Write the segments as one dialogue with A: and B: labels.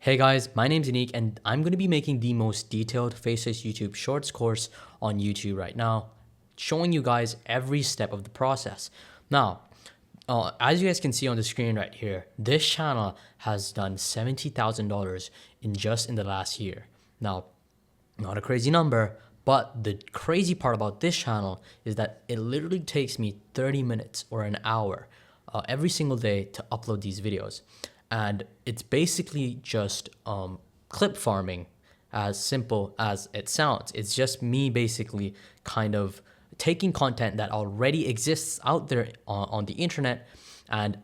A: Hey guys, my name's Unique and I'm going to be making the most detailed faceless YouTube Shorts course on YouTube right now, showing you guys every step of the process. Now, as you guys can see on the screen right here, this channel has done $70,000 in the last year. Now, not a crazy number, but the crazy part about this channel is that it literally takes me 30 minutes or an hour every single day to upload these videos. And it's basically just clip farming, as simple as it sounds. It's just me basically kind of taking content that already exists out there on the internet and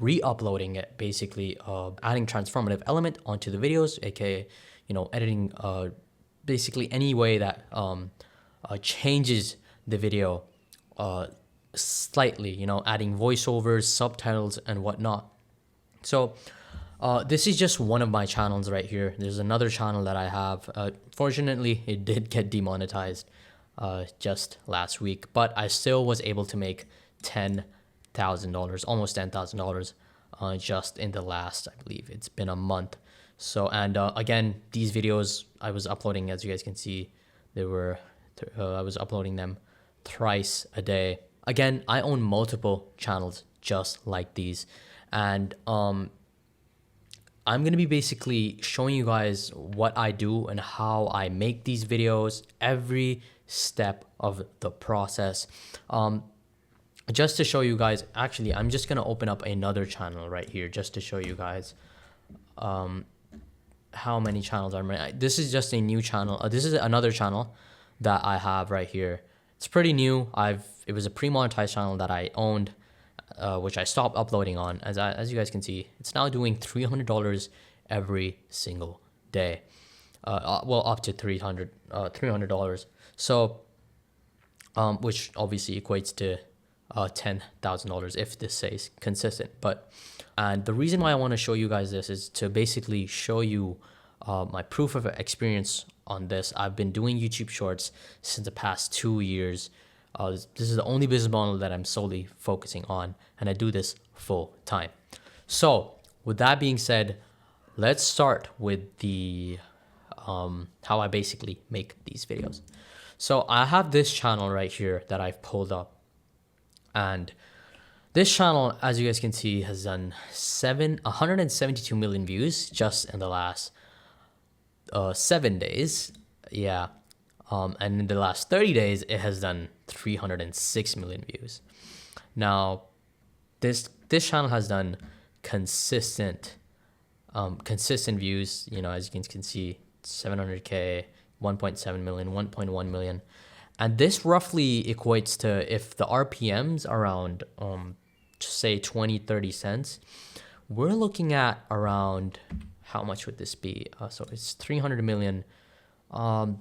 A: re-uploading it, basically adding transformative element onto the videos, aka editing basically any way that changes the video slightly, adding voiceovers, subtitles, and whatnot. So this is just one of my channels right here. There's another channel that I have. Fortunately, it did get demonetized just last week, but I still was able to make $10,000, almost $10,000 just in the last, I believe it's been a month. So, and again, these videos I was uploading, as you guys can see, I was uploading them thrice a day. Again, I own multiple channels just like these. And I'm going to be basically showing you guys what I do and how I make these videos, every step of the process. Just to show you guys, actually, I'm just going to open up another channel right here just to show you guys how many channels are made. This is just a new channel. This is another channel that I have right here. It's pretty new. It was a pre-monetized channel that I owned, which I stopped uploading on. As you guys can see, it's now doing $300 every single day. Well, up to $300. So, which obviously equates to $10,000 if this stays consistent. And the reason why I want to show you guys this is to basically show you my proof of experience on this. I've been doing YouTube Shorts since the past 2 years. This is the only business model that I'm solely focusing on, and I do this full time. So with that being said, let's start with the how I basically make these videos. So I have this channel right here that I've pulled up, and this channel, as you guys can see, has done 172 million views just in the last 7 days. Yeah. And in the last 30 days, it has done 306 million views. Now, this channel has done consistent views. As you can see, 700K, 1.7 million, 1.1 million, and this roughly equates to, if the RPMs around say 20-30 cents, we're looking at around, how much would this be? So it's 300 million.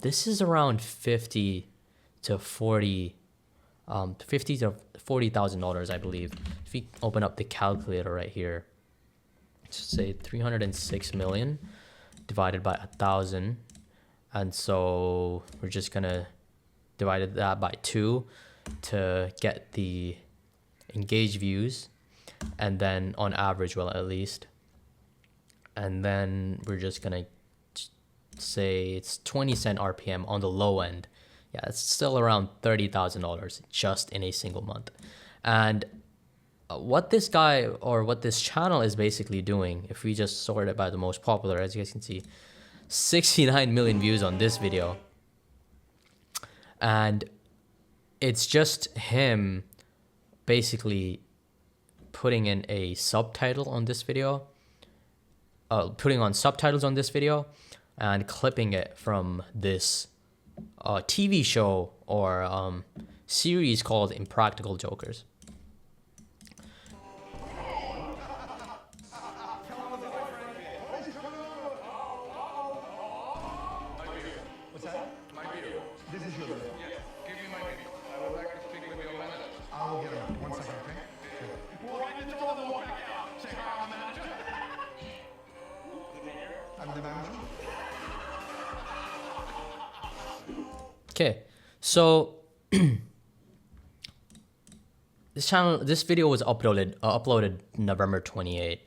A: This is around $50,000 to $40,000, I believe. If we open up the calculator right here, say 306 million divided by 1,000, and so we're just gonna divide that by 2 to get the engaged views, and then on average, well, at least, and then we're just gonna say it's 20 cent RPM on the low end. Yeah, it's still around $30,000 just in a single month. And what this guy, or what this channel is basically doing, if we just sort it by the most popular, as you guys can see, 69 million views on this video. And it's just him basically putting in a subtitle on this video, putting on subtitles on this video, and clipping it from this TV show or series called Impractical Jokers.
B: What's that? My video. This is your video. Yeah, give me my video. I would like to speak with your manager. I will get him. 1 second, okay? Sure. Walk in the door, walk out. Say hi, I'm the manager. I'm the manager.
A: Okay, so this video was uploaded November 28th,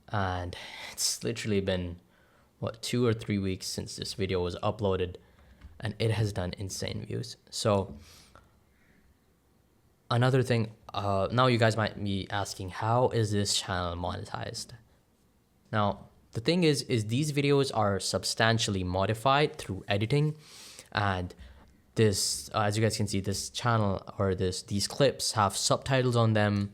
A: and it's literally been what, 2 or 3 weeks since this video was uploaded, and it has done insane views. So another thing, now you guys might be asking, how is this channel monetized? Now, the thing is these videos are substantially modified through editing, and this, as you guys can see, this channel, or these clips have subtitles on them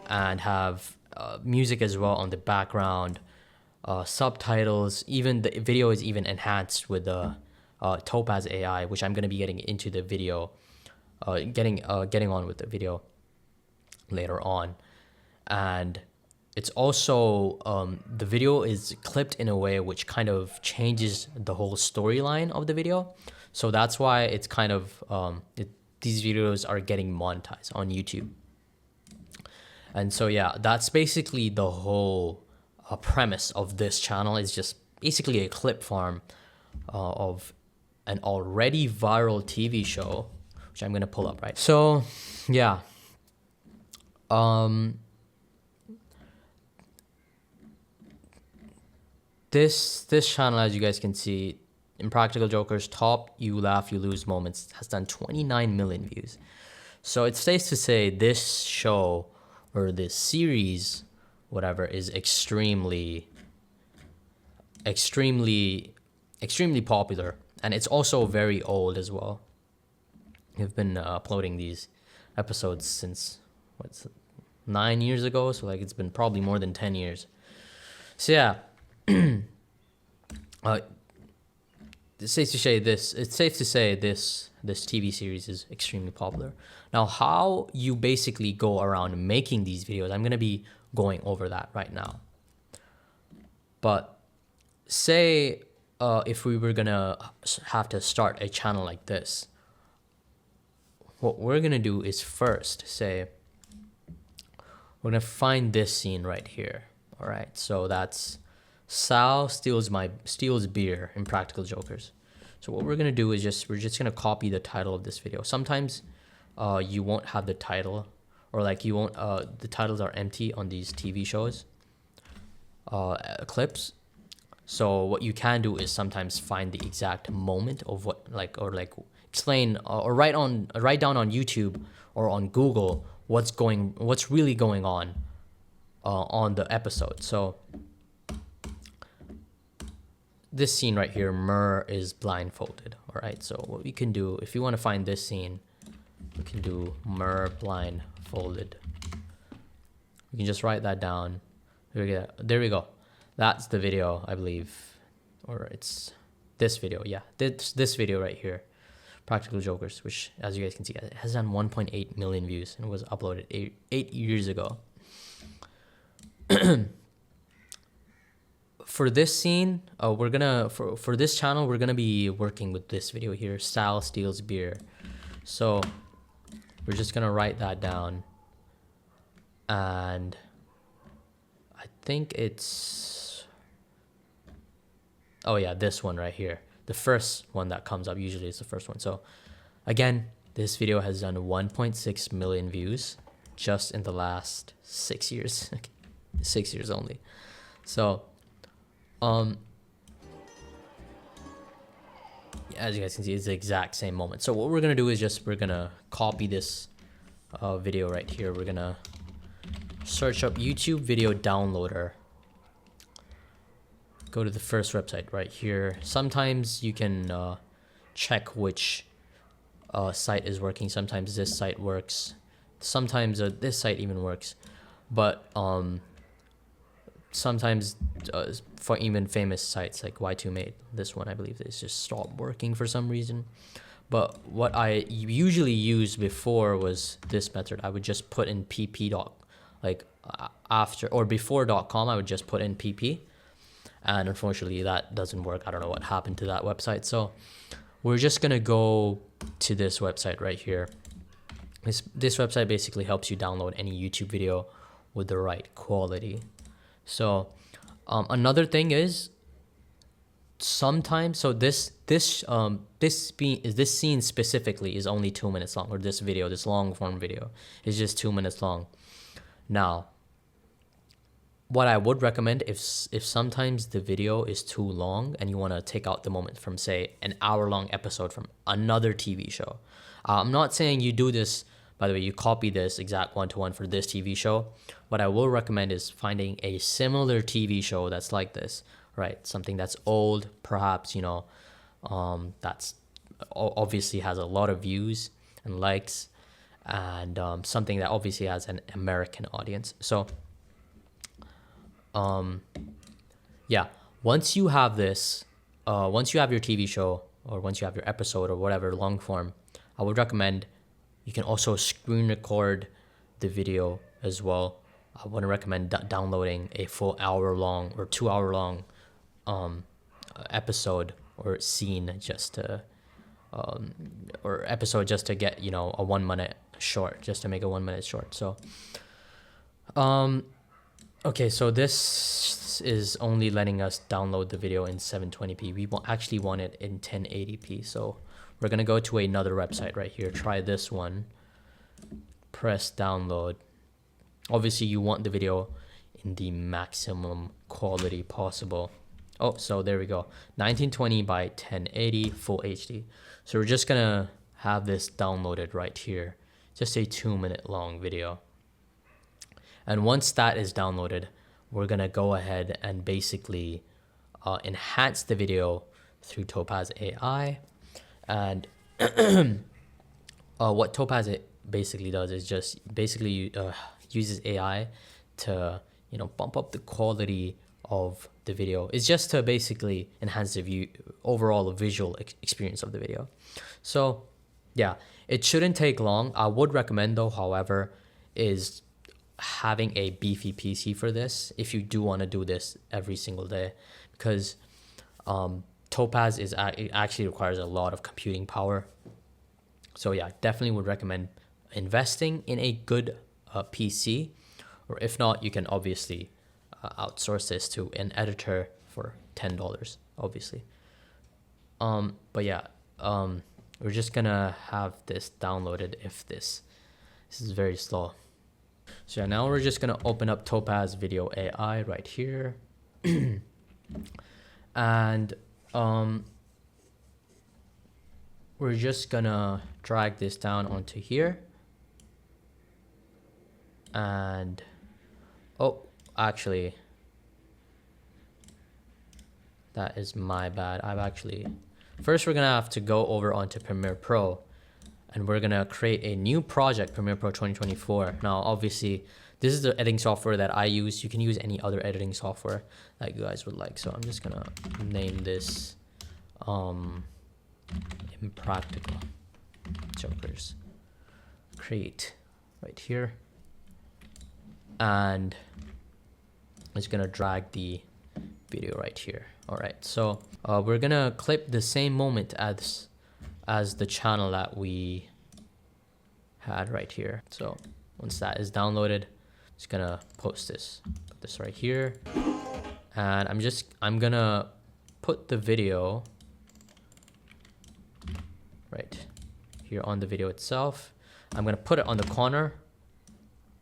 A: and have music as well on the background, subtitles. Even the video is even enhanced with the Topaz AI, which I'm going to be getting into the video, getting on with the video later on. And it's also, the video is clipped in a way which kind of changes the whole storyline of the video. So that's why it's kind of, these videos are getting monetized on YouTube. And so, yeah, that's basically the whole premise of this channel. Is just basically a clip farm of an already viral TV show, which I'm going to pull up, right? So, yeah. This channel, as you guys can see, Impractical Jokers Top You Laugh You Lose Moments, has done 29 million views. So it's safe to say this show, or this series, whatever, is extremely popular, and it's also very old as well. I've been uploading these episodes since 9 years ago, so like it's been probably more than 10 years. So yeah, it's safe to say this TV series is extremely popular. Now, how you basically go around making these videos, I'm going to be going over that right now. But say if we were going to have to start a channel like this, what we're going to do is first say, we're going to find this scene right here. All right, so that's Sal steals beer in Practical Jokers. So what we're going to do is we're just going to copy the title of this video. Sometimes you won't have the title, or like you won't, the titles are empty on these TV shows, clips. So what you can do is sometimes find the exact moment of what, explain or write down on YouTube or on Google what's really going on the episode. So this scene right here, Murr is blindfolded. All right, so what we can do, if you want to find this scene, we can do Murr blindfolded. We can just write that down. There we go. That's the video, I believe, or it's this video. Yeah, this video right here, Practical Jokers, which, as you guys can see, it has done 1.8 million views and was uploaded eight years ago. For this scene, we're gonna for this channel, we're gonna be working with this video here, Sal Steals Beer. So we're just gonna write that down, and I think it's, oh yeah, this one right here. The first one that comes up usually is the first one. So again, this video has done 1.6 million views just in the last 6 years. 6 years only. So as you guys can see, it's the exact same moment. So what we're gonna do is we're gonna copy this video right here. We're gonna search up YouTube video downloader. Go to the first website right here. Sometimes you can check which site is working. Sometimes this site works. Sometimes this site even works. But sometimes for even famous sites like Y2Mate, this one I believe is just stopped working for some reason. But what I usually used before was this method. I would just put in pp after or before.com. I would just put in pp, and unfortunately that doesn't work. I don't know what happened to that website. So we're just gonna go to this website right here. This website basically helps you download any YouTube video with the right quality. So another thing is sometimes, so this scene specifically is only 2 minutes long, or this video, this long form video is just 2 minutes long. Now, what I would recommend, if sometimes the video is too long and you want to take out the moment from, say, an hour-long episode from another TV show. I'm not saying you do this, by the way, you copy this exact one-to-one for this TV show. What I will recommend is finding a similar TV show that's like this, right? Something that's old, perhaps, that's obviously has a lot of views and likes, and something that obviously has an American audience. So yeah, once you have this, once you have your TV show, or once you have your episode or whatever long form, I would recommend you can also screen record the video as well. I wouldn't recommend downloading a full hour long or 2 hour long episode or scene just to or episode just to get, a 1 minute short, just to make a 1 minute short. So okay, so this is only letting us download the video in 720p. We actually want it in 1080p. So we're gonna go to another website right here. Try this one. Press download. Obviously, you want the video in the maximum quality possible. Oh, so there we go. 1920 by 1080 full HD. So we're just gonna have this downloaded right here. Just a 2-minute long video. And once that is downloaded, we're gonna go ahead and basically enhance the video through Topaz AI. And what Topaz it basically does is just basically uses AI to bump up the quality of the video. It's just to basically enhance the overall visual experience of the video. So yeah, it shouldn't take long. I would recommend though, however, is having a beefy PC for this if you do want to do this every single day, because Topaz it actually requires a lot of computing power. So yeah, definitely would recommend investing in a good PC, or if not, you can obviously outsource this to an editor for $10, obviously. But yeah, we're just gonna have this downloaded. If this is very slow. So yeah, now we're just gonna open up Topaz Video AI right here, and we're just gonna drag this down onto here. And oh, actually, that is my bad. First we're gonna have to go over onto Premiere Pro, and we're gonna create a new project, Premiere Pro 2024. Now, obviously, this is the editing software that I use. You can use any other editing software that you guys would like. So I'm just gonna name this Impractical Jokers. Create right here. And I'm just gonna drag the video right here. All right, so we're gonna clip the same moment as the channel that we had right here. So once that is downloaded, just gonna post this, put this right here, and I'm gonna put the video right here on the video itself. I'm gonna put it on the corner,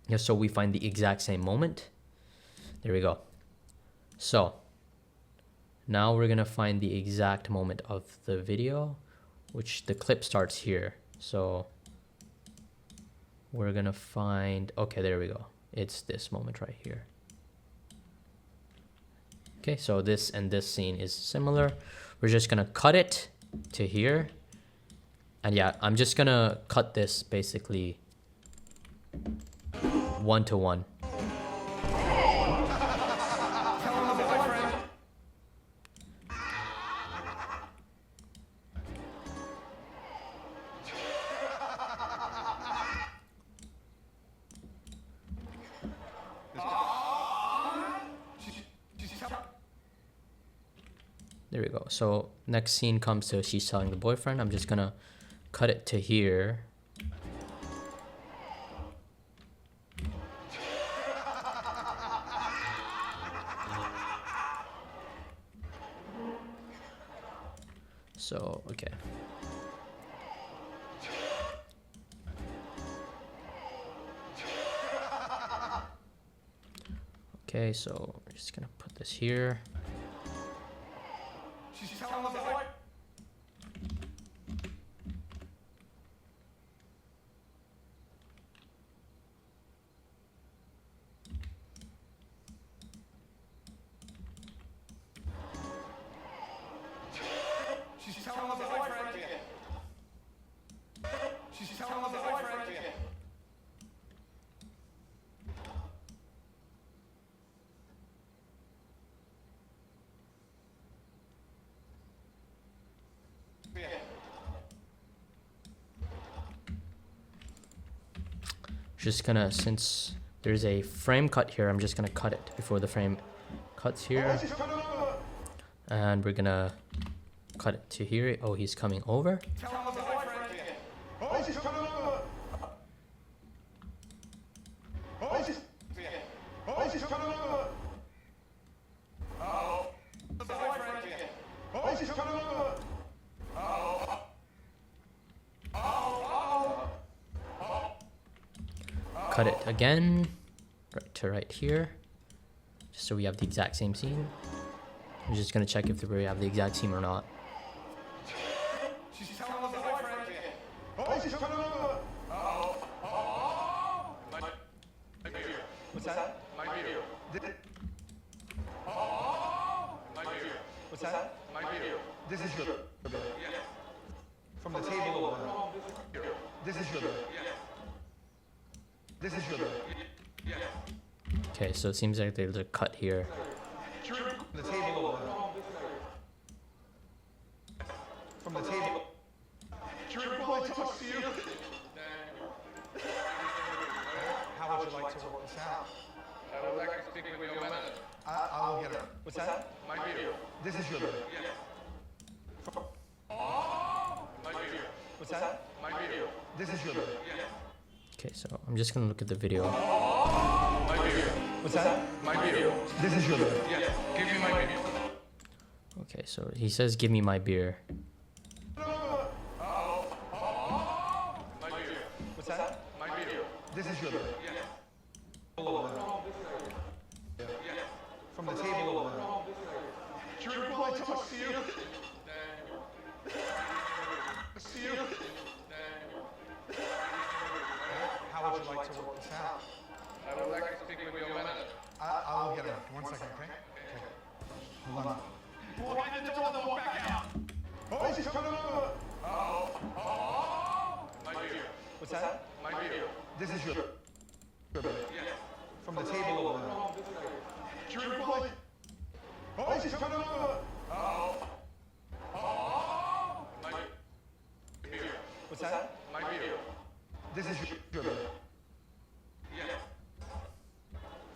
A: just so we find the exact same moment. There we go. So now we're gonna find the exact moment of the video, which the clip starts here. So we're gonna find, okay, there we go. It's this moment right here. Okay, so this and this scene is similar. We're just gonna cut it to here. And yeah, I'm just gonna cut this basically 1-to-1. There we go. So next scene comes to she's telling the boyfriend. I'm just gonna cut it to here. So, okay. Okay, so we're just gonna put this here.
B: She's telling us what? She's telling us the boyfriend. She's telling us the boyfriend.
A: Just gonna, since there's a frame cut here, I'm just gonna cut it before the frame cuts here. And we're gonna cut it to here. Oh, he's coming over.
B: Tell him the boyfriend. Oh, she's coming over. Oh, she's coming over. Oh, the boyfriend. Oh, she's coming over.
A: Cut it again, right to right here, just so we have the exact same scene. I'm just gonna check if we have the exact scene or not.
B: She's telling us the boyfriend. Oh, she's coming over. My beer. What's that? My beer. My beer. What's that? My beer. This is your beer. Yes. From the table over there. This is your beer. Yes. This is your beer. Yes.
A: Okay, so it seems like there's a cut here.
B: The table over there. From the table. Drink while I talk to you. How would you like to work this out?
C: I would like to speak with your manager.
B: I will get her. What's that?
C: My beer.
B: This is your beer.
C: Yes. My beer.
B: What's that?
C: My beer.
B: This is your beer.
C: Yes.
A: Okay, so I'm just gonna look at the video.
C: My beer.
B: What's that?
C: My beer.
B: This is your beer.
C: Yes. Give me my beer.
A: Okay, so he says, "Give me my beer."
C: My beer.
B: What's that?
C: My beer.
B: This is your beer.
C: Yes.
B: Over there.
C: Yes.
B: From the table over there. Drink while I talk to you. See you. How would you like to work this out?
C: I would like to speak with your manager.
B: I will get her. 1 second, okay? Hold on. Walk in the door, then walk back out. Oh, she's coming over.
C: My beer.
B: What's that?
C: My beer.
B: This is your beer.
C: Yes.
B: From the table over there. Drink while Oh, she's coming over.
C: My beer.
B: What's that?
C: My beer.
B: This is your beer.
C: Yes.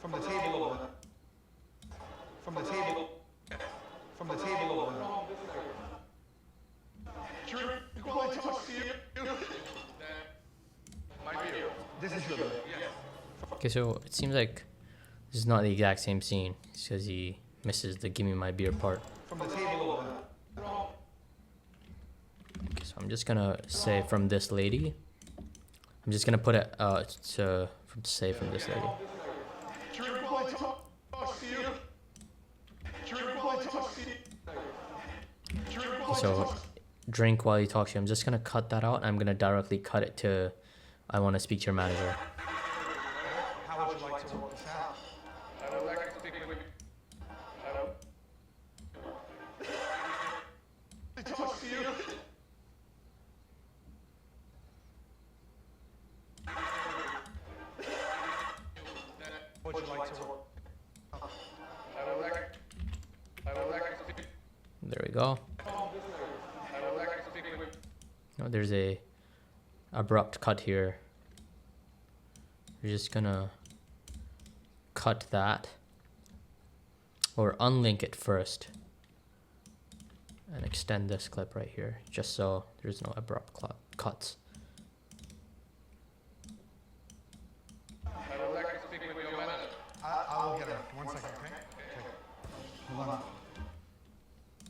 B: From the table over there. From the table. From the table over there. Drink while I talk to you.
C: My beer.
B: This is your beer.
C: Yes.
A: Okay, so it seems like this is not the exact same scene because he misses the "Give me my beer" part.
B: From the table over there.
A: Okay, so I'm just gonna say from this lady. I'm just gonna put it to say from this lady.
B: Drink while I talk to you. Drink while I talk to you. Drink while I
A: So
B: talk.
A: drink while you talk to you. I'm just gonna cut that out. I'm gonna directly cut it to "I want to speak to your manager."
B: How would you like to work this out?
C: I would like to speak with
B: I talk to you. Would you like to work?
C: I would like to speak.
A: There we go.
C: I would like to speak with.
A: No, there's a abrupt cut here. We're just gonna cut that or unlink it first and extend this clip right here just so there's no abrupt cuts.
C: I would like to speak with your manager.
B: I will get her. 1 second, okay? Hold on.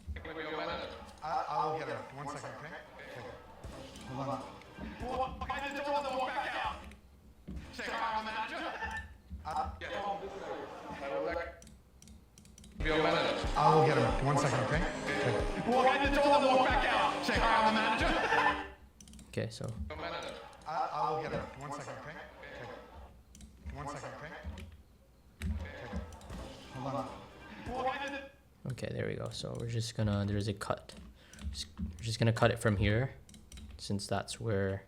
C: Speak with your manager.
B: I will get her. 1 second, okay? Hold on. Walk in the door, then walk back out. Say hi, manager.
C: Yes. I would like.
B: 1 second, okay? Walk in the door, then walk back out. Say hi, I'm the manager.
A: Okay, so
C: Your manager.
B: I will get it. 1 second, okay? Okay. 1 second, okay? Okay. Hold on. Walk in the...
A: okay, there we go. So we're just gonna, there's a cut. We're just gonna cut it from here, since that's where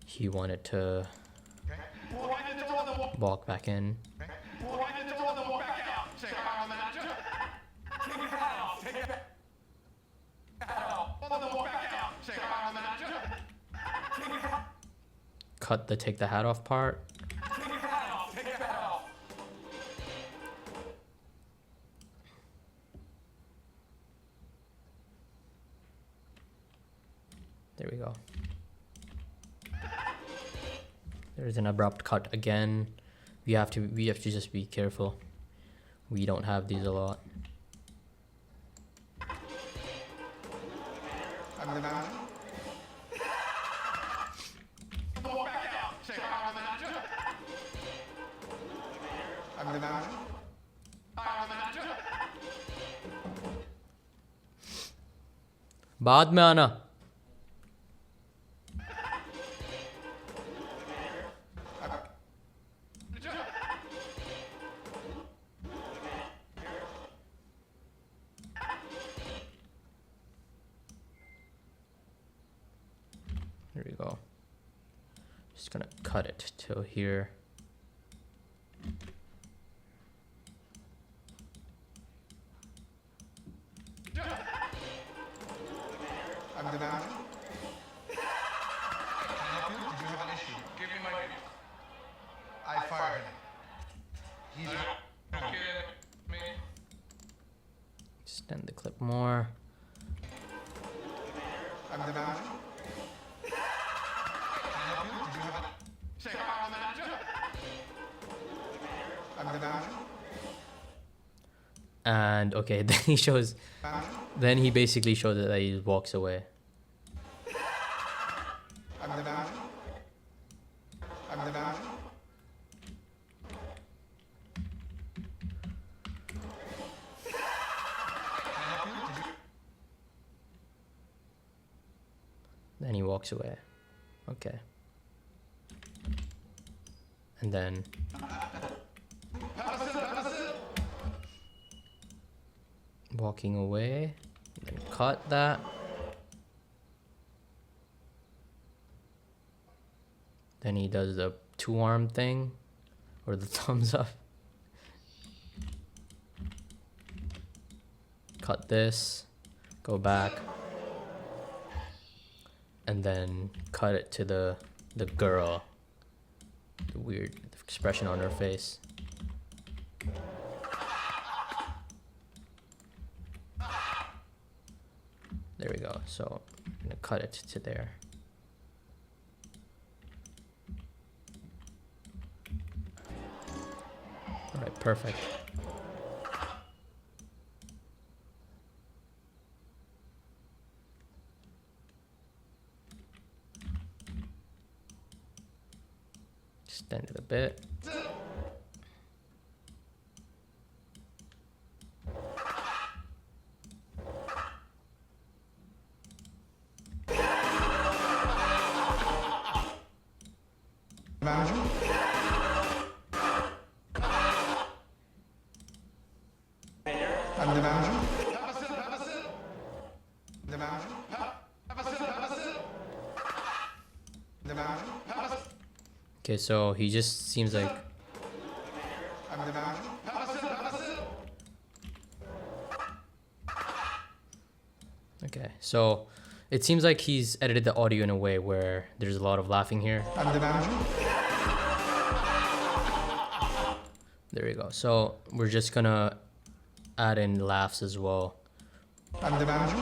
A: he wanted to
B: Okay. Walk in the door, then walk...
A: walk back in.
B: Okay. Walk in the door, then walk back out. Say hi, I'm the manager. Take your hat off. Take your hat off. Then walk back out. Say hi, I'm the manager. Take your hat...
A: Cut the take the hat off part.
B: Take your hat off. Take your hat off.
A: There we go. There's an abrupt cut again. We have to just be careful. We don't have these a lot.
B: I'm the manager. Walk back out. Say hi, I'm the manager. I'm the manager. Hi, I'm the manager.
A: बाद में आना. There we go. Just gonna cut it till here.
B: I'm the manager. Can I help you? Did you have an issue?
C: Give me my video.
B: I fired him. He's...
C: Don't kill me.
A: Extend the clip more.
B: I'm the manager. Can I help you? Did you have a... Say hi, I'm the manager. I'm the manager.
A: And okay, then he shows.
B: Manager.
A: Then he basically shows that he walks away.
B: I'm the manager. I'm the manager. Can I help you? Did you...
A: Then he walks away. Okay. And then walking away. Then cut that. Then he does the two-arm thing, or the thumbs up. Cut this, go back, and then cut it to the girl. The weird expression on her face. There we go. So I'm gonna cut it to there. All right, perfect. Extend it a bit.
B: Manager. I'm the manager. The manager. The manager.
A: Okay, so he just seems like
B: I'm the manager.
A: okay. So it seems like he's edited the audio in a way where there's a lot of laughing here.
B: I'm the manager.
A: There we go. So we're just gonna add in laughs as well.
B: I'm the manager.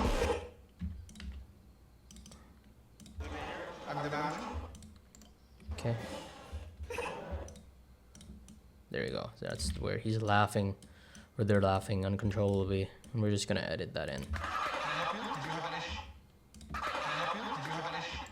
B: I'm the manager.
A: Okay. There we go. That's where he's laughing, or they're laughing uncontrollably, and we're just gonna edit that in.
B: Can I help you? Did you have an issue? Can I help you? Did you have an issue?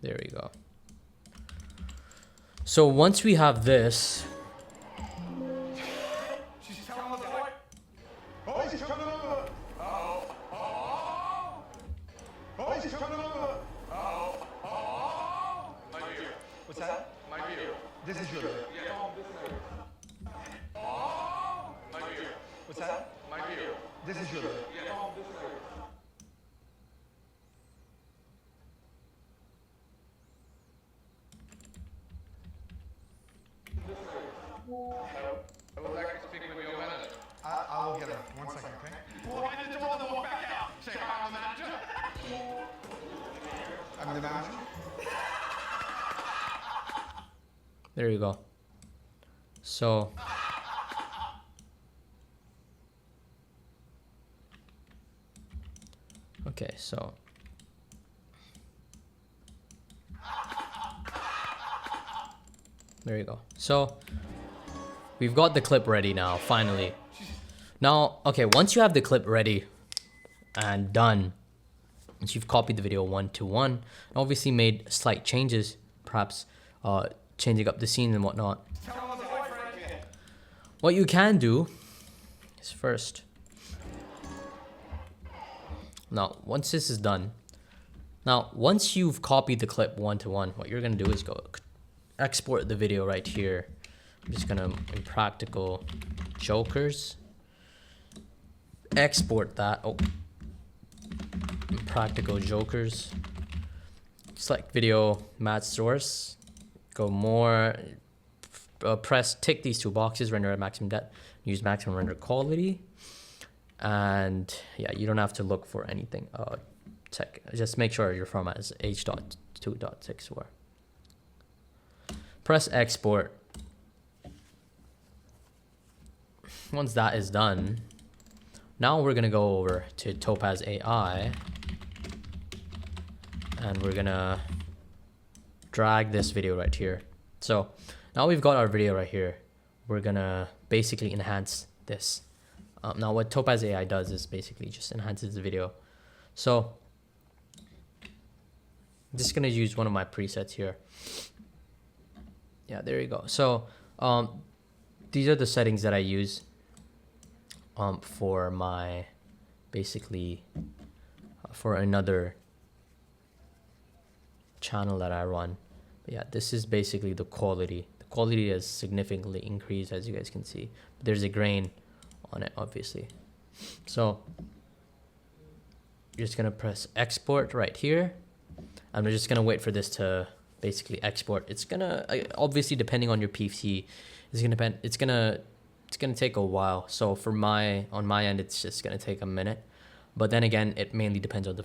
A: There we go. So once we have this,
B: She's telling us like, oh, she's coming over. Oh, she's coming over.
C: My view.
B: What's that?
C: My view.
B: This is your video.
C: Yeah. My view.
B: What's that?
C: My view.
B: This is your video.
C: Yeah. I would like to speak with your manager.
B: I will get her. 1 second, okay? Walk in the door, then walk back out. Say hi, I'm the manager. I'm the manager.
A: there you go. So okay, so there you go. So we've got the clip ready now, finally. Now, okay, once you have the clip ready and done, once you've copied the video 1-to-1, and obviously made slight changes, perhaps changing up the scenes and whatnot, what you can do is first, now once this is done, now once you've copied the clip 1-to-1, what you're gonna do is go export the video right here. I'm just gonna Impractical Jokers, export that. Oh, Impractical Jokers, select video, match source, go more, tick these two boxes, render at maximum depth, use maximum render quality, and yeah, you don't have to look for anything. Just make sure your format is H.2.64. Press export. Once that is done, now we're gonna go over to Topaz AI, and we're gonna drag this video right here. So now we've got our video right here. We're gonna basically enhance this. Now what Topaz AI does is basically just enhances the video. So I'm just gonna use one of my presets here. Yeah, there you go. So these are the settings that I use for my, basically for another channel that I run. But yeah, this is basically the quality. The quality has significantly increased, as you guys can see. But there's a grain on it, obviously. So you're just gonna press export right here. I'm just gonna wait for this to basically export. It's gonna obviously, depending on your PC, it's gonna take a while. So for on my end, it's just gonna take a minute. But then again, it mainly depends on the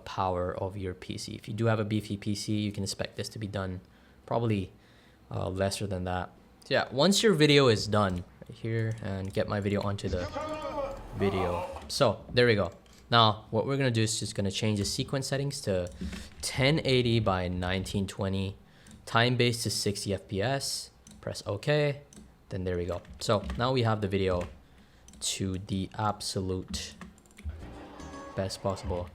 A: power of your PC. If you do have a beefy PC, you can expect this to be done probably lesser than that. So yeah, once your video is done right here, and get my video onto the video. So there we go. Now what we're gonna do is just gonna change the sequence settings to 1080 by 1920, time base to 60 FPS, press OK, then there we go. So now we have the video to the absolute best possible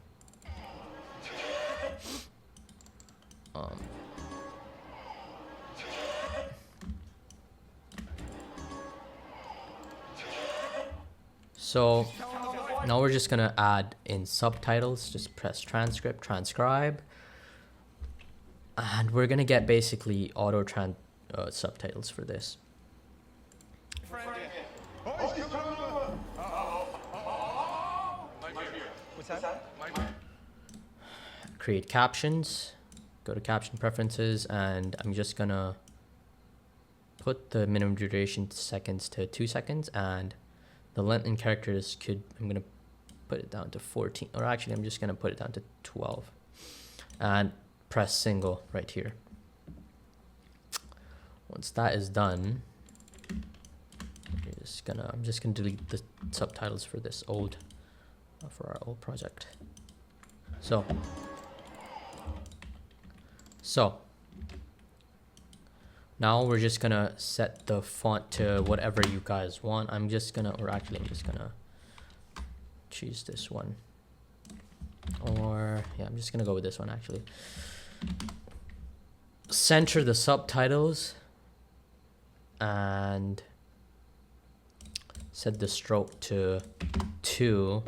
A: so now we're just gonna add in subtitles. Just press transcribe, and we're gonna get basically auto subtitles for this.
B: Oh, she's coming over.
C: What's that? My view.
A: Create captions, go to caption preferences, and I'm just gonna put the minimum duration seconds to 2 seconds, and the length in characters I'm gonna put it down to 14, or actually I'm just gonna put it down to 12, and press single right here. Once that is done, I'm just gonna delete the subtitles for this for our old project. So now we're just gonna set the font to whatever you guys want. I'm just gonna choose this one, or yeah, I'm just gonna go with this one actually. center the subtitles and set the stroke to 2.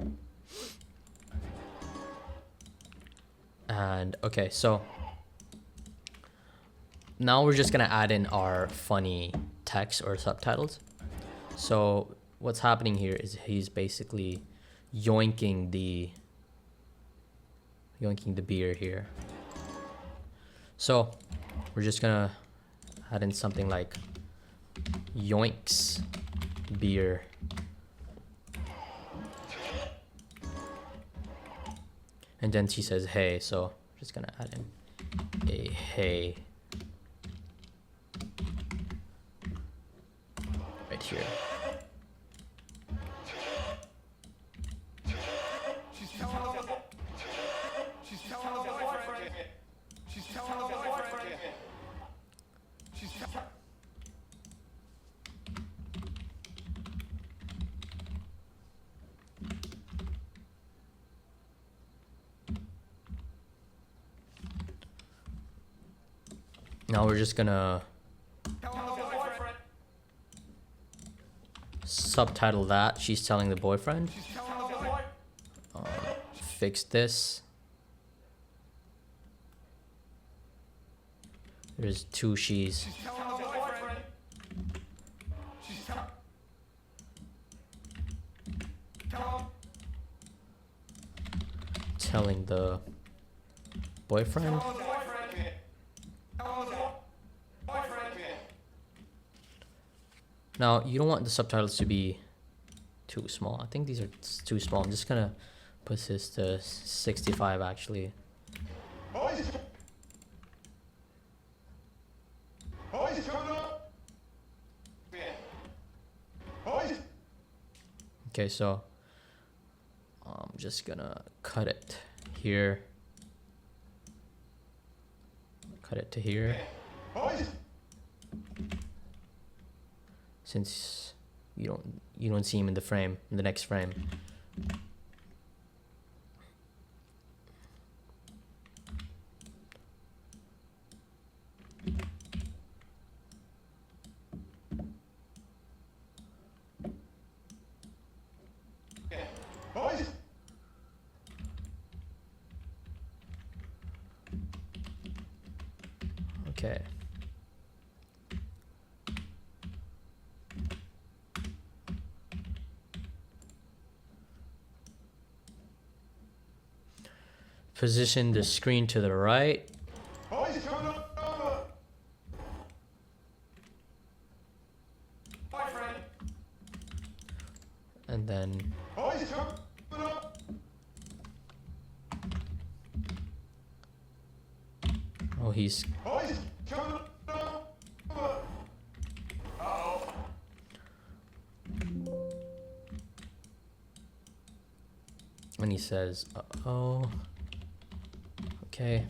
A: And okay, so now we're just gonna add in our funny text or subtitles. So what's happening here is he's basically yoinking the beer here. So we're just gonna add in something like yoinks beer. And then she says hey, so I'm just gonna add in a hey right here.
B: She's telling the boyfriend. She's telling the boyfriend. She's telling the boyfriend. She's telling.
A: Now we're just gonna subtitle that. She's telling the boyfriend. Fix this. There's 2 she's. Telling the boyfriend. Now, you don't want the subtitles to be too small. I think these are too small. I'm just gonna put this to 65 actually. Okay, so I'm just gonna cut it here. Cut it to here. Since you don't see him in the frame, in the next frame. Okay. Position the screen to the right. And then oh, he's when he says uh-oh. Okay.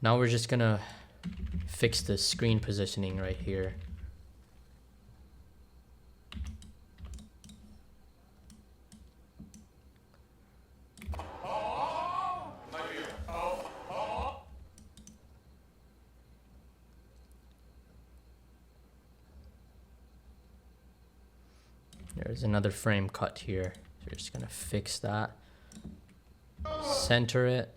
A: Now we're just gonna fix the screen positioning right here. There's another frame cut here. So we're just gonna fix that. Center it.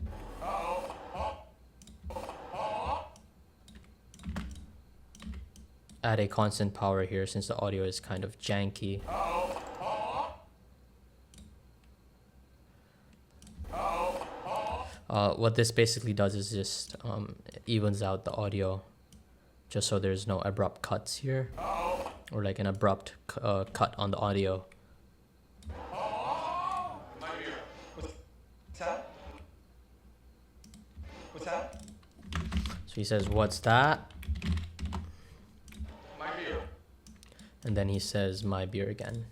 A: Add a constant power here since the audio is kind of janky. What this basically does is just evens out the audio, just so there's no abrupt cuts here, or like an abrupt cut on the audio.
B: What's that? What's that?
A: So he says, "What's that?"
C: My beer.
A: And then he says, "My beer" again.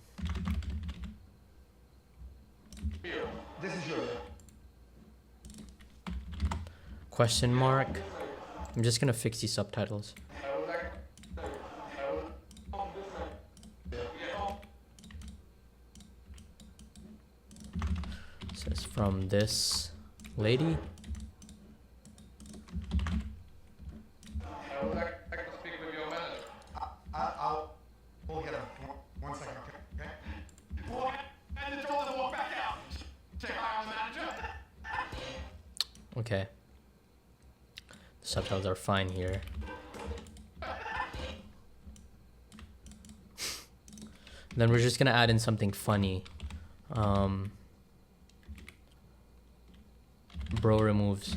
C: Beer.
B: This is yours.
A: Question mark. I'm just gonna fix these subtitles.
C: I would like.
A: says from this lady.
C: I would like to speak with your manager.
B: We'll get him. One second, okay? Walk in the door and walk back out. Say hi on the manager.
A: Okay. The subtitles are fine here. Then we're just gonna add in something funny. Bro removes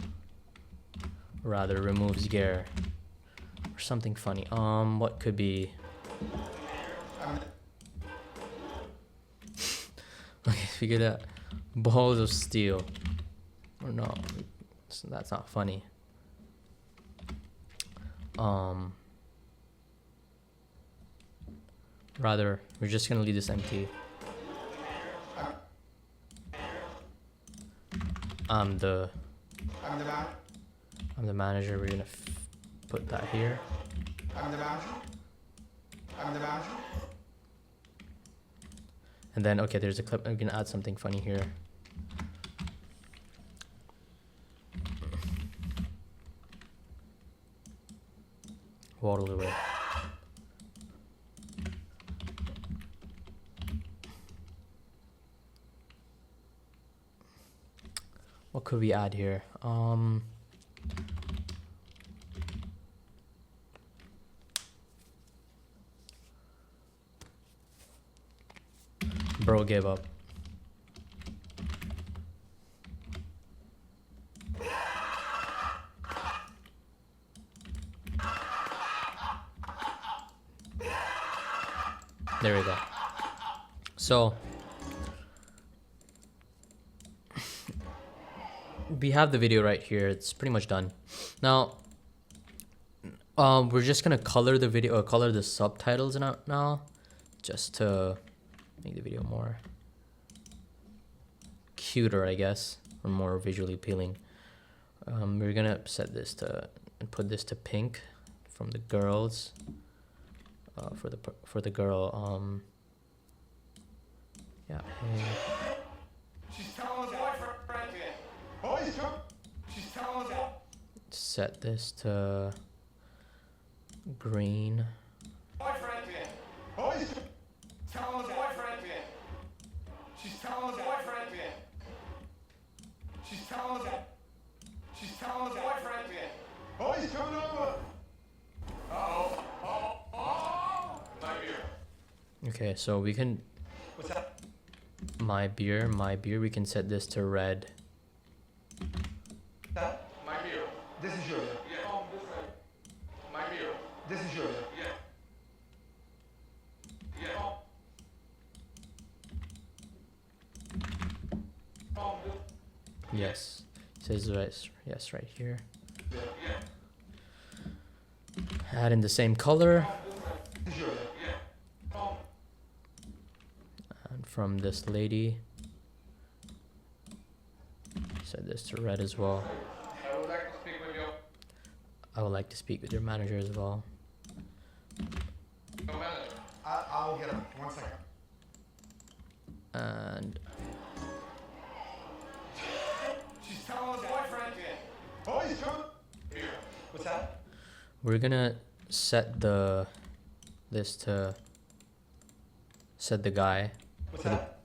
A: gear. Or something funny. What could be? Okay, figure that. Balls of steel. Or no, that's not funny. Rather, we're just gonna leave this empty. I'm the manager. We're gonna put that here.
B: I'm the manager.
A: And then, okay, there's a clip. I'm gonna add something funny here. Waddle away. What could we add here? Bro gave up. There we go. So we have the video right here. It's pretty much done. Now, we're just gonna color the video, color the subtitles now, just to make the video more cuter, I guess, or more visually appealing. We're gonna set this to and put this to pink from the girls. For the girl. Yeah. Hey.
B: She's telling his boyfriend. Oh, she's telling his
A: Set this to green.
B: boyfriend. Oh, he's telling his boyfriend. She's telling his boyfriend. She's telling his boyfriend. Oh, he's coming over.
C: My beer.
A: Okay, so we can.
B: What's that?
A: My beer. We can set this to red.
B: That?
C: My beer.
B: This is your beer.
C: Yeah. This side. My beer.
B: This is your beer.
C: Yeah. Yeah.
A: Yes. Says right. Yes, right here.
C: Yeah.
A: Add in the same color.
B: This is your beer.
C: Yeah.
A: And from this lady. Set this to red as well.
C: I would like to speak with your
A: I would like to speak with your manager as well.
C: manager.
B: I'll get him. One second.
A: And
B: She's telling his boyfriend. Oh, he's coming.
C: Beer.
B: What's that?
A: we're gonna set the guy
B: What's
A: for the
B: that?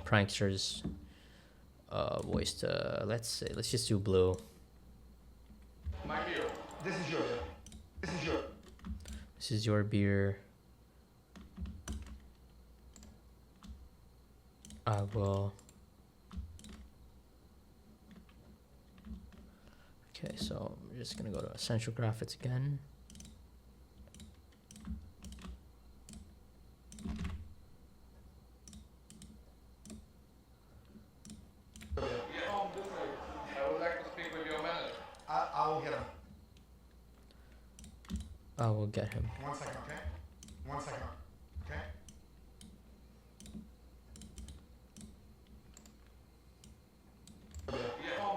A: prankster's voice to let's just do blue.
C: My beer.
B: This is your beer. This is your.
A: This is your beer. I will. Okay, so we're just gonna go to Essential Graphics again.
C: Yeah. This side. I would like to speak with your manager.
B: I'll get him.
A: I will get him.
B: 1 second, okay? 1 second, okay?
C: Yeah.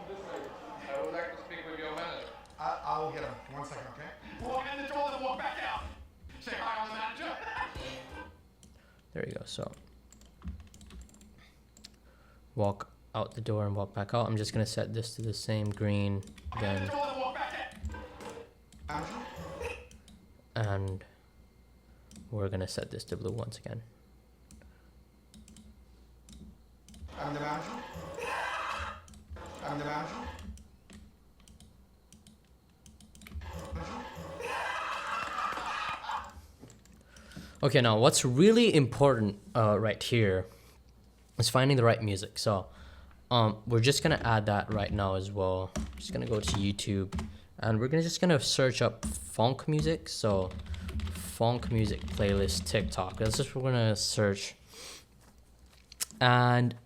C: This side. I would like to speak with your manager.
B: I'll get him. 1 second, okay? Walk in the door and walk back out. Say hi on the manager.
A: There you go. So walk out the door and walk back out. I'm just gonna set this to the same green again. And we're gonna set this to blue once again.
B: I'm the manager. I'm the manager.
A: Okay, now what's really important right here is finding the right music. So we're just gonna add that right now as well. Just gonna go to YouTube and we're just gonna search up funk music. So funk music playlist TikTok. That's just what we're gonna search. And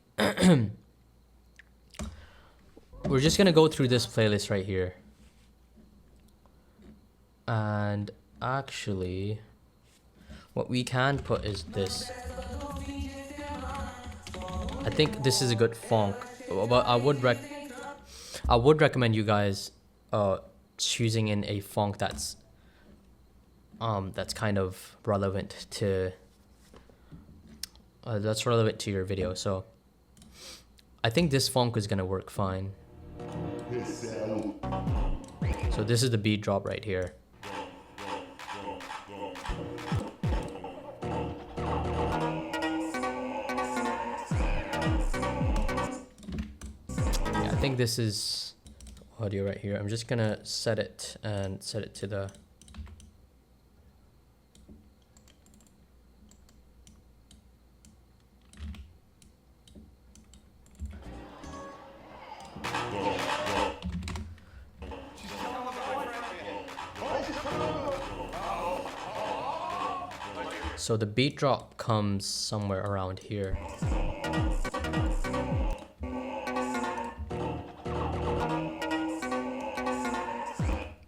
A: we're just gonna go through this playlist right here. And actually, what we can put is this. I think this is a good funk, but I would recommend you guys choosing in a funk that's kind of relevant to your video. So I think this funk is gonna work fine. So this is the beat drop right here. I think this is audio right here. I'm just gonna set it to the so the beat drop comes somewhere around here.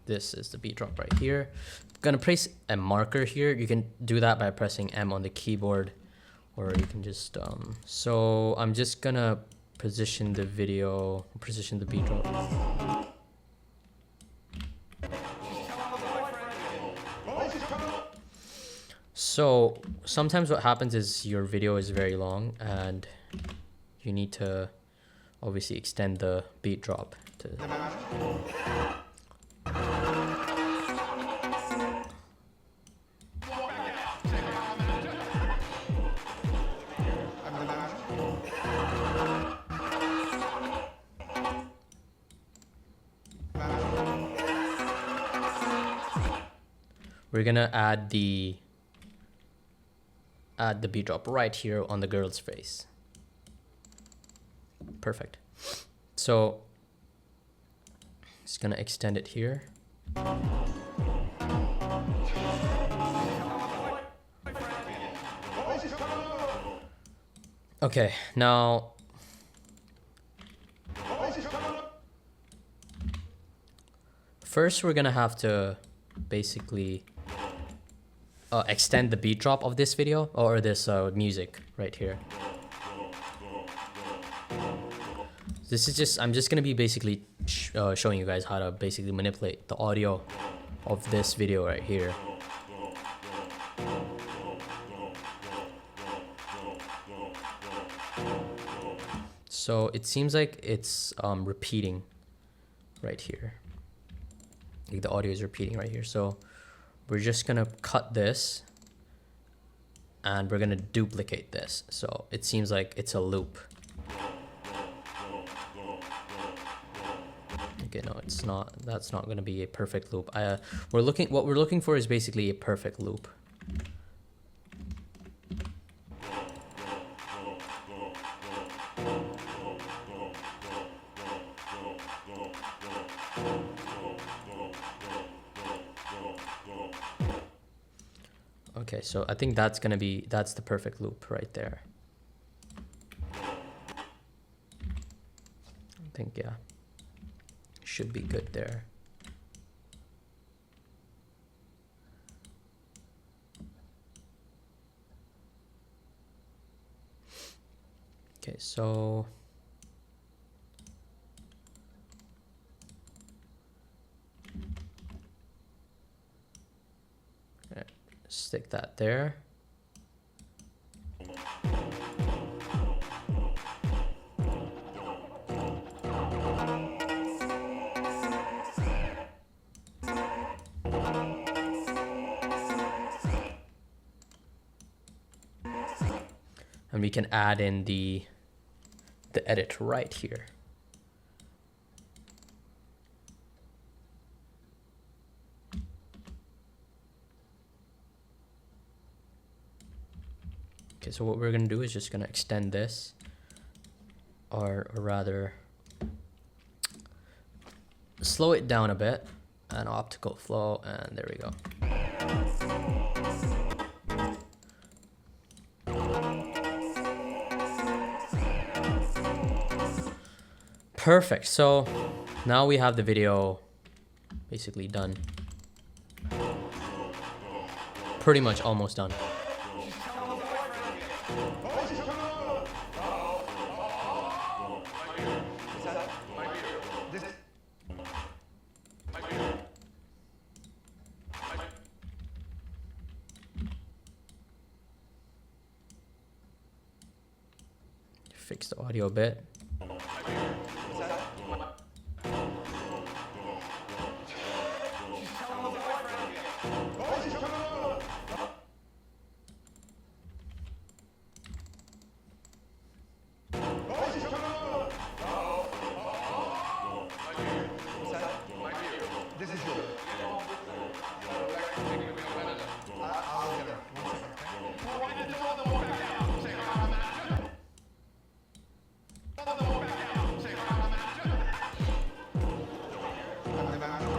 A: This is the beat drop right here. I'm gonna place a marker here. You can do that by pressing M on the keyboard, or you can just so I'm just gonna position the beat drop. So sometimes what happens is your video is very long and you need to obviously extend the beat drop to we're gonna add the beat drop right here on the girl's face. Perfect. So just gonna extend it here. Okay, now first we're gonna have to basically extend the beat drop of this video or this music right here. This is just, I'm just gonna be basically showing you guys how to basically manipulate the audio of this video right here. So it seems like it's repeating right here. Like the audio is repeating right here. So we're just gonna cut this and we're gonna duplicate this. So it seems like it's a loop. Okay, no, it's not. That's not gonna be a perfect loop. What we're looking for is basically a perfect loop. Okay, so I think that's the perfect loop right there. I think, yeah, should be good there. Okay, so stick that there. we can add in the edit right here. Okay, so what we're gonna do is just gonna extend this, or rather slow it down a bit, and optical flow, and there we go. Perfect. So now we have the video basically done. Pretty much almost done. Fix the audio a bit.
B: This is yours. I'll get her. 1 second, okay? Wind the door, then walk back out. Say hi, I'm manager. Then walk back out. Say hi, I'm manager. I'm the manager.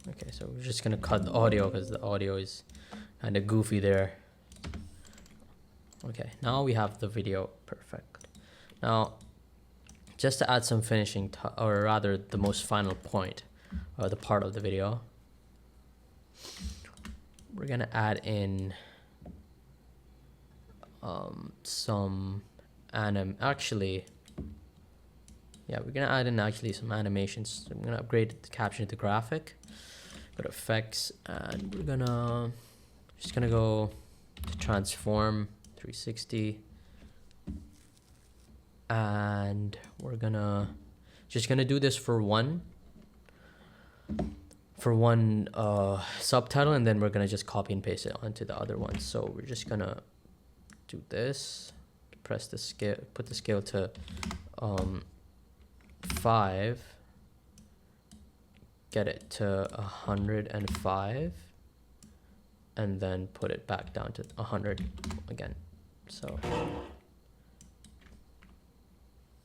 A: Okay, so we're just gonna cut the audio because the audio is kind of goofy there. Okay, now we have the video perfect. Now, just to add some finishing, or rather the most final point, or the part of the video, we're gonna add in some actually, yeah, we're gonna add in actually some animations. So I'm gonna upgrade the caption to graphic, go to effects, and we're gonna just gonna go to transform 360, and we're just gonna do this for one subtitle, and then we're gonna just copy and paste it onto the other one. So we're just gonna do this, press the scale, put the scale to 5, get it to 105, and then put it back down to 100 again. So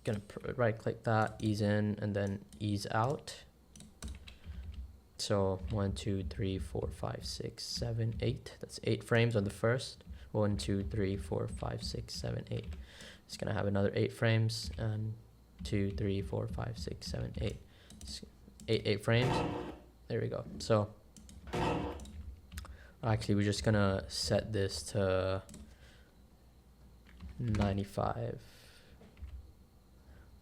A: gonna right click that, ease in, and then ease out. So 1 2 3 4 5 6 7 8, that's 8 frames on the first. 1 2 3 4 5 6 7 8. It's gonna have another 8 frames, and 2 3 4 5 6 7 8. 8 frames. There we go. So actually we're just gonna set this to 95,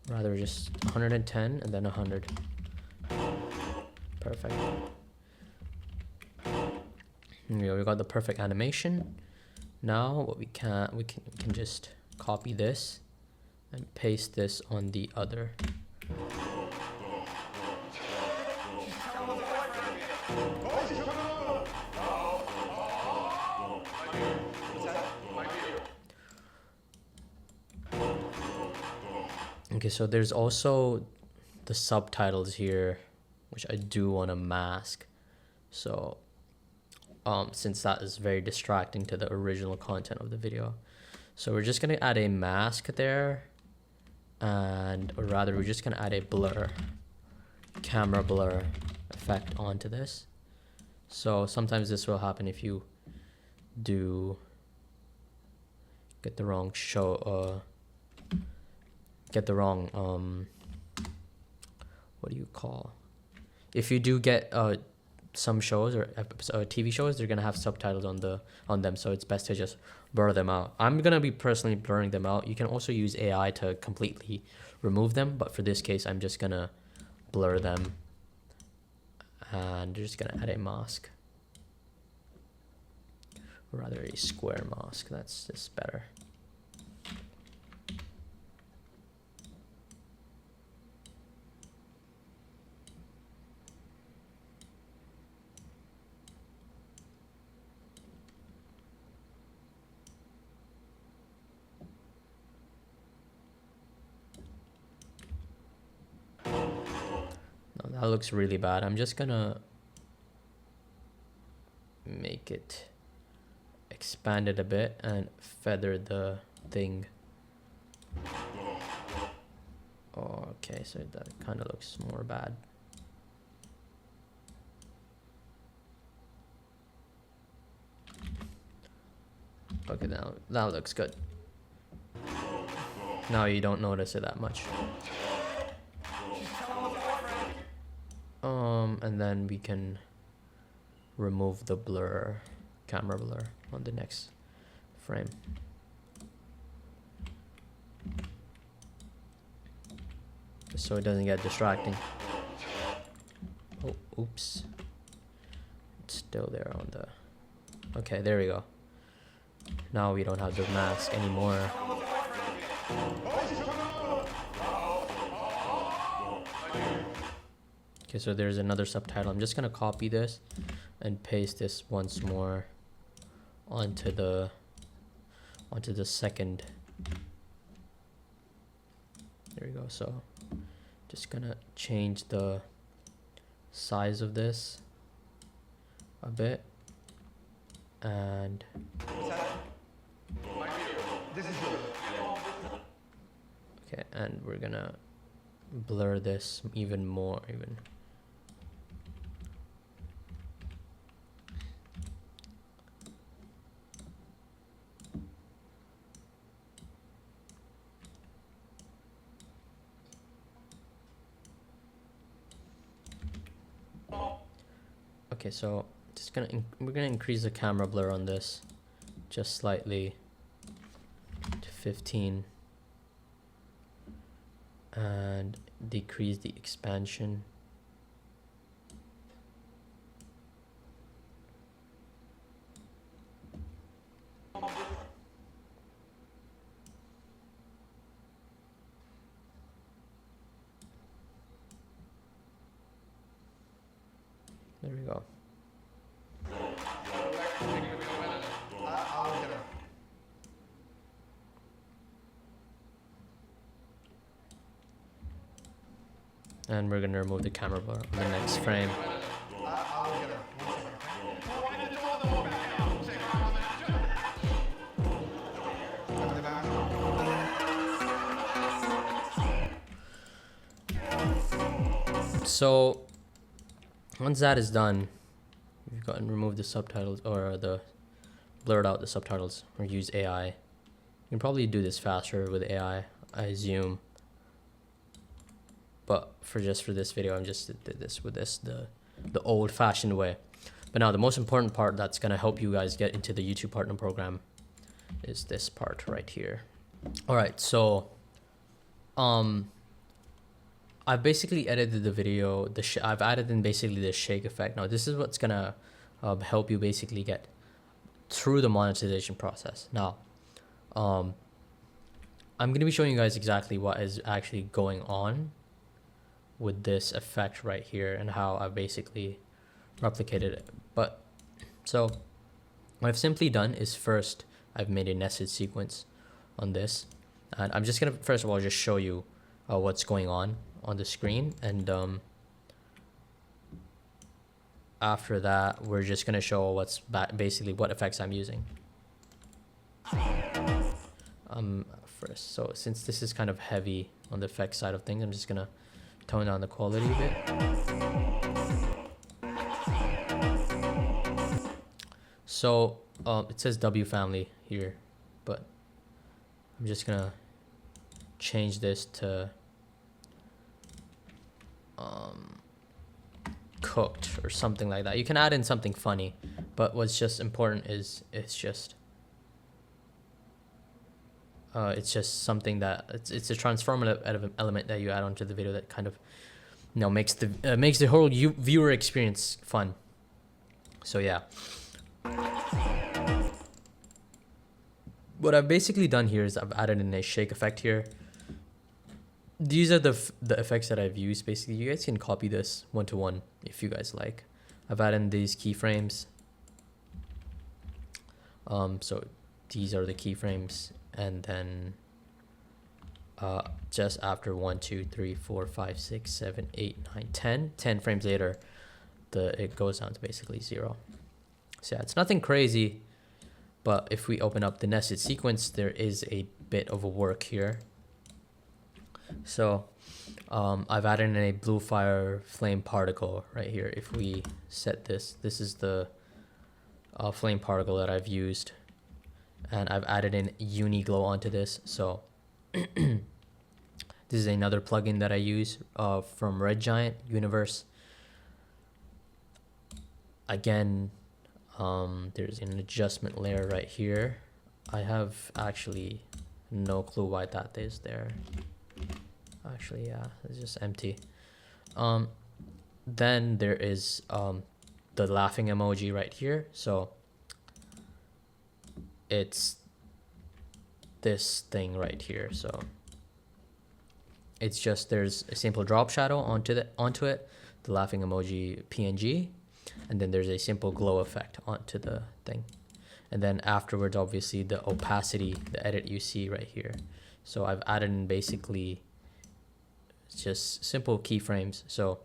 A: rather just 110 and then 100. Perfect. We got the perfect animation. Now what we can just copy this and paste this on the other. Okay, so there's also the subtitles here, which I do want to mask. So since that is very distracting to the original content of the video. So we're just gonna add a mask there, or rather we're just gonna add a blur, camera blur effect onto this. So sometimes this will happen if you do get the wrong what do you call, if you do get some shows or TV shows, they're gonna have subtitles on them, so it's best to just blur them out. I'm gonna be personally blurring them out. You can also use AI to completely remove them, but for this case I'm just gonna blur them, and just gonna add a mask, or rather a square mask. That's just better. That looks really bad. I'm just gonna make it expand it a bit and feather the thing. Okay, so that kind of looks more bad. Okay, now that looks good. Now you don't notice it that much. And then we can remove the blur, camera blur on the next frame. Just so it doesn't get distracting. Oh, oops. It's still there on the... Okay, there we go. Now we don't have the mask anymore. Okay, so there's another subtitle. I'm just gonna copy this and paste this once more onto the second. There we go. So just gonna change the size of this a bit, and okay, and we're gonna blur this even more, even. Okay, so just we're gonna increase the camera blur on this just slightly to 15 and decrease the expansion. There we go. And we're gonna remove the camera bar on the next frame. So once that is done, we've gotten removed the subtitles, or the blurred out the subtitles, or use AI. You can probably do this faster with AI, I assume. But for this video, I'm just did this with the old-fashioned way. But now the most important part that's gonna help you guys get into the YouTube Partner Program is this part right here. All right, so I've basically edited the video. I've added in basically the shake effect. Now this is what's gonna help you basically get through the monetization process. Now, I'm gonna be showing you guys exactly what is actually going on with this effect right here and how I basically replicated it. But so what I've simply done is, first I've made a nested sequence on this, and I'm just gonna first of all just show you what's going on the screen, and after that we're just gonna show what's basically what effects I'm using. First, so since this is kind of heavy on the effects side of things, I'm just gonna tone down the quality a bit. So it says W family here, but I'm just gonna change this to cooked or something like that. You can add in something funny, but what's just important is it's just something that it's a transformative element that you add onto the video that kind of, you know, makes the whole viewer experience fun. So yeah, what I've basically done here is I've added in a shake effect here. These are the effects that I've used. Basically, you guys can copy this one-to-one if you guys like. I've added in these keyframes. So these are the keyframes, and then just after 1, 2, 3, 4, 5, 6, 7, 8, 9, 10. 10 frames later, it goes down to basically 0. So yeah, it's nothing crazy, but if we open up the nested sequence, there is a bit of a work here. So I've added in a blue fire flame particle right here. If we set this is the flame particle that I've used, and I've added in Uniglow onto this. So this is another plugin that I use from Red Giant Universe. Again, there's an adjustment layer right here. I have actually no clue why that is there. Actually, yeah, it's just empty. Then there is the laughing emoji right here. So it's this thing right here. So it's just, there's a simple drop shadow onto it, the laughing emoji PNG, and then there's a simple glow effect onto the thing. And then afterwards, obviously, the opacity, the edit you see right here. So I've added in basically just simple keyframes. So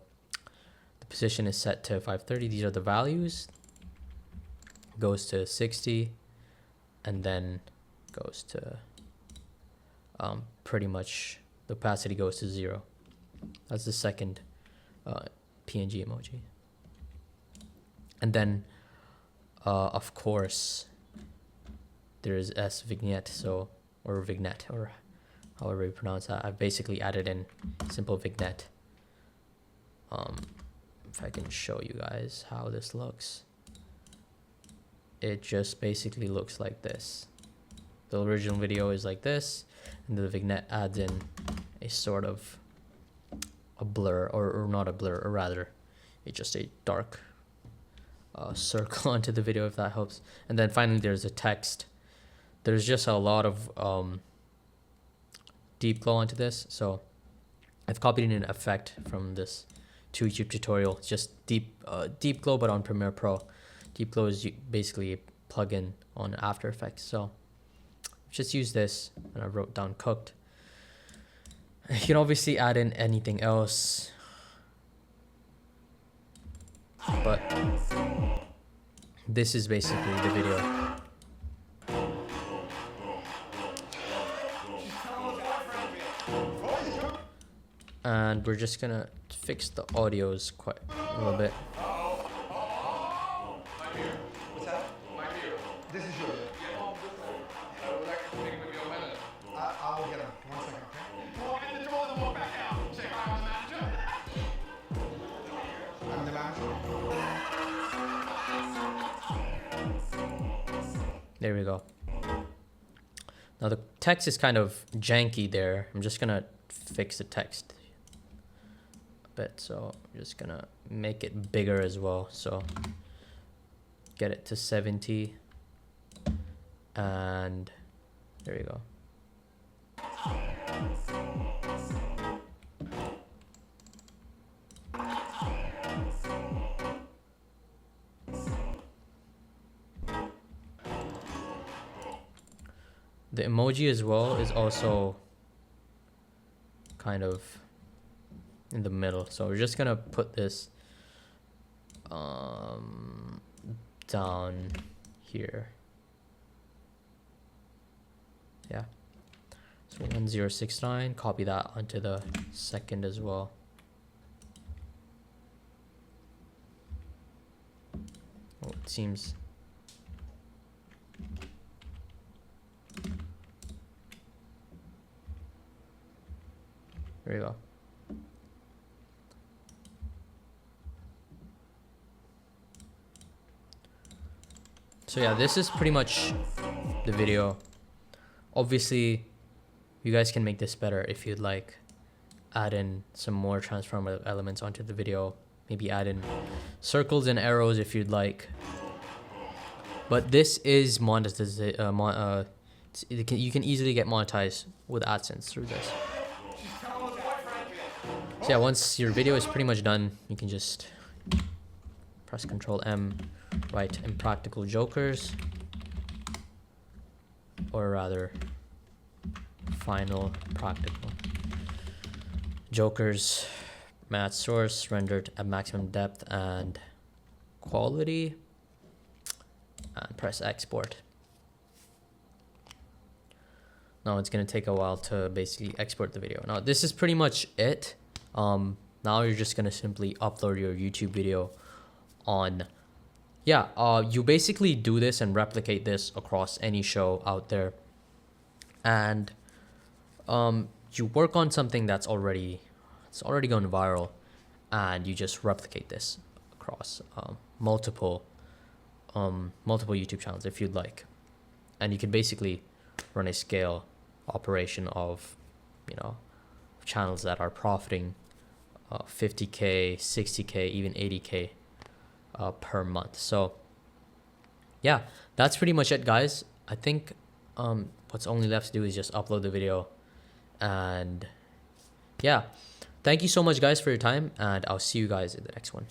A: the position is set to 530. These are the values. Goes to 60, and then goes to pretty much the opacity goes to 0. That's the second PNG emoji. And then of course there's S vignette, so, or vignette, or however you pronounce that. I've basically added in simple vignette. If I can show you guys how this looks, it just basically looks like this. The original video is like this, and the vignette adds in a sort of a blur, or not a blur, or rather it's just a dark circle onto the video, if that helps. And then finally there's a text. There's just a lot of deep glow onto this, so I've copied in an effect from this YouTube tutorial. It's just deep glow, but on Premiere Pro. Deep glow is basically a plugin on After Effects. So just use this, and I wrote down cooked. You can obviously add in anything else, but this is basically the video. And we're just gonna fix the audios quite a little bit.
B: What's that?
C: My beer.
B: This is yours.
C: Yeah. I would like to speak with your manager.
B: I'll get him. 1 second, okay?
C: Walk in the door, then walk back out. Say hi, I'm the manager.
B: I'm the manager.
A: There we go. Now the text is kind of janky there. I'm just gonna fix the text a bit. So I'm just gonna make it bigger as well. So get it to 70, and there you go. The emoji as well is also kind of in the middle. So we're just gonna put this down here. Yeah. So 1069, copy that onto the second as well. Oh, it seems. There you go. So yeah, this is pretty much the video. Obviously, you guys can make this better if you'd like. Add in some more transformative elements onto the video. Maybe add in circles and arrows if you'd like. But this is monetized. You can easily get monetized with AdSense through this. So yeah, once your video is pretty much done, you can just press Ctrl M, write Impractical Jokers, or rather final practical. Jokers, match source rendered at maximum depth and quality, and press export. Now it's gonna take a while to basically export the video. Now this is pretty much it. Now you're just gonna simply upload your YouTube video on, you basically do this and replicate this across any show out there, and you work on something that's already gone viral, and you just replicate this across multiple YouTube channels if you'd like, and you can basically run a scale operation of, channels that are profiting 50K, 60K, even 80K per month. So yeah, that's pretty much it, guys. I think what's only left to do is just upload the video, and yeah, thank you so much, guys, for your time, and I'll see you guys in the next one.